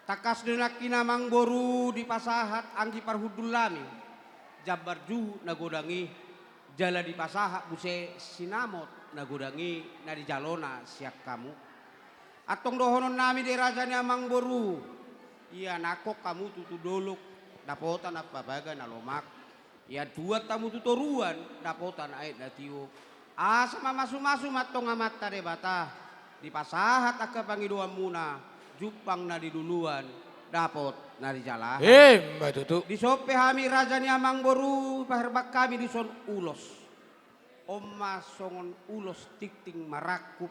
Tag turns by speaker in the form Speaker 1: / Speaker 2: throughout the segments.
Speaker 1: takas denaki namang boru di pasahat anggi parhudul lami. Jabar ju nagodangi jala di pasahat buse sinamot nagodangi na di jalona siak kamu. Atong dohonon nami di rajani amang boru. Iya nakok kamu tutu dolok dapotan apa baga na lomak. Ya dua tamu tutoruan dapotan ait na tiup. Asa mamasu-masu matong amat tade bata. Di pasahat aka pangiduan muna. Jupang na di duluan. Dapot na di jalan.
Speaker 2: Mbak Tutu.
Speaker 1: Di sope hami raja ni amang boru. Paherbak kami di son ulos. Oma songon ulos tikting marakup.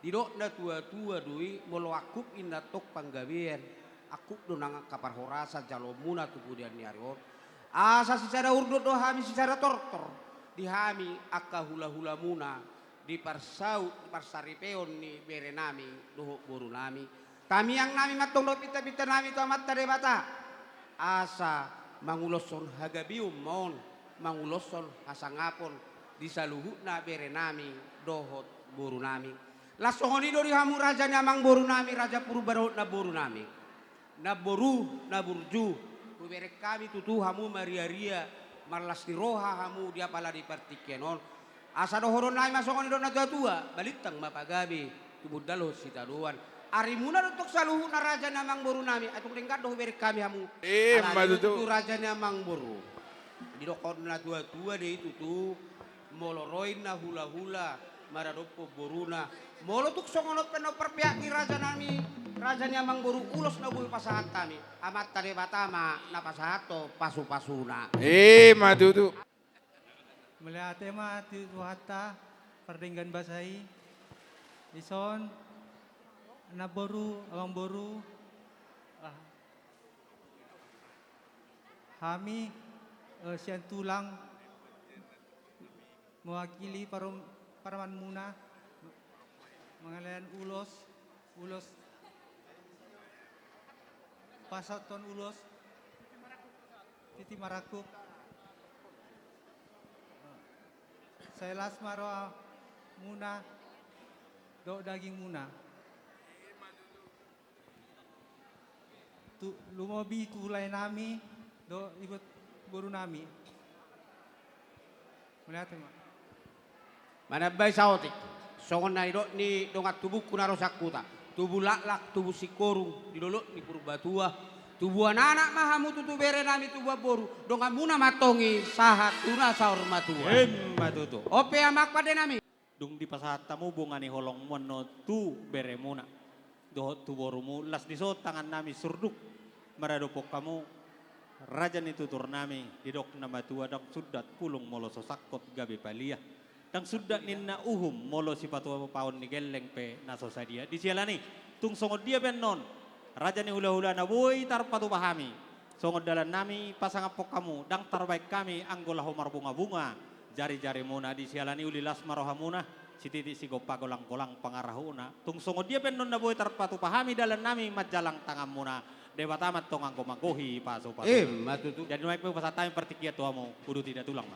Speaker 1: Didok na tua-tua dui. Molo akup inda tok panggabian. Akup donang kapar horasa jalo muna tupudian ni arion. Asa secara urdut do hami secara tortor. Di hami akka hula-hula muna di parsau di parsaripeon ni bere nami doho boru nami kami yang nami matong do pita-pita nami to amat tade bata asa manguloson hagabium mon manguloson hasangapon di saluhu na bere nami dohot boru nami lasongoni do di hamu raja nyamang boru nami raja purbarot na boru nami na boru na burju bere kami tutu hamu maria-ria marlas di roha hamu dia pala di partikenon asa dohoron nai masongon do na tua balitang mapagabi tubudalo sitaduan ari muna untuk saluhu na raja namang boru nami atung ringkat do beri kami hamu
Speaker 2: Matutu.
Speaker 1: raja namang boru di dokon na tua de itu tu moloroin na hula-hula maradopo boruna molo tuk songonot peno perpiaki raja nami raja nyamang boru ulos na bui pasahat kami amat tade batama na pasahato pasu-pasuna
Speaker 2: Matutu.
Speaker 3: Melihatnya mah ti tuhata perdinggan basai ison na boru awang boru kami sian tulang mewakili paraman muna mengalian ulos pasaton ulos titi marakup saya lasmaro muna do daging muna tu lumobi tulay nami do ibut boru nami melihat ma
Speaker 1: manabay saotik songon na ido ni dongat tubuh kunaro sakuta tubuh laklak tubuh sikorung didolok ni purbatua tubuh anak mahamu tutu bere nami tubuh boru dongat muna matongi sahat tuna saur matua
Speaker 4: Matutu.
Speaker 1: ope amak pade nami
Speaker 4: Dung di pasatamu bunga ni holong mono tu beremuna. Doh tu borumu las diso tangan nami surduk. Maradopok kamu raja ni tutur nami didok nama tua dang sudat pulung molo sosakot gabi palia. Dang sudat ninna uhum molo si patua paun ni geleng pe naso sadia. Di sialani tung songod dia benon. Raja ni hula-hula na boy tar patu pahami. Songod dalan nami pasangapok kamu dang terbaik kami anggola homar bunga-bunga. Jari-jari muna di sialani ulilas marohamuna si titi si gopagolang-golang pangarahuna tung songo dia benon na boy tarpatu pahami dalan nami majalang tangan muna dewa tamat tong anggo magohi paso
Speaker 1: matutu
Speaker 4: jadi naik pasatami pertikia tuamu kudu tidak tulang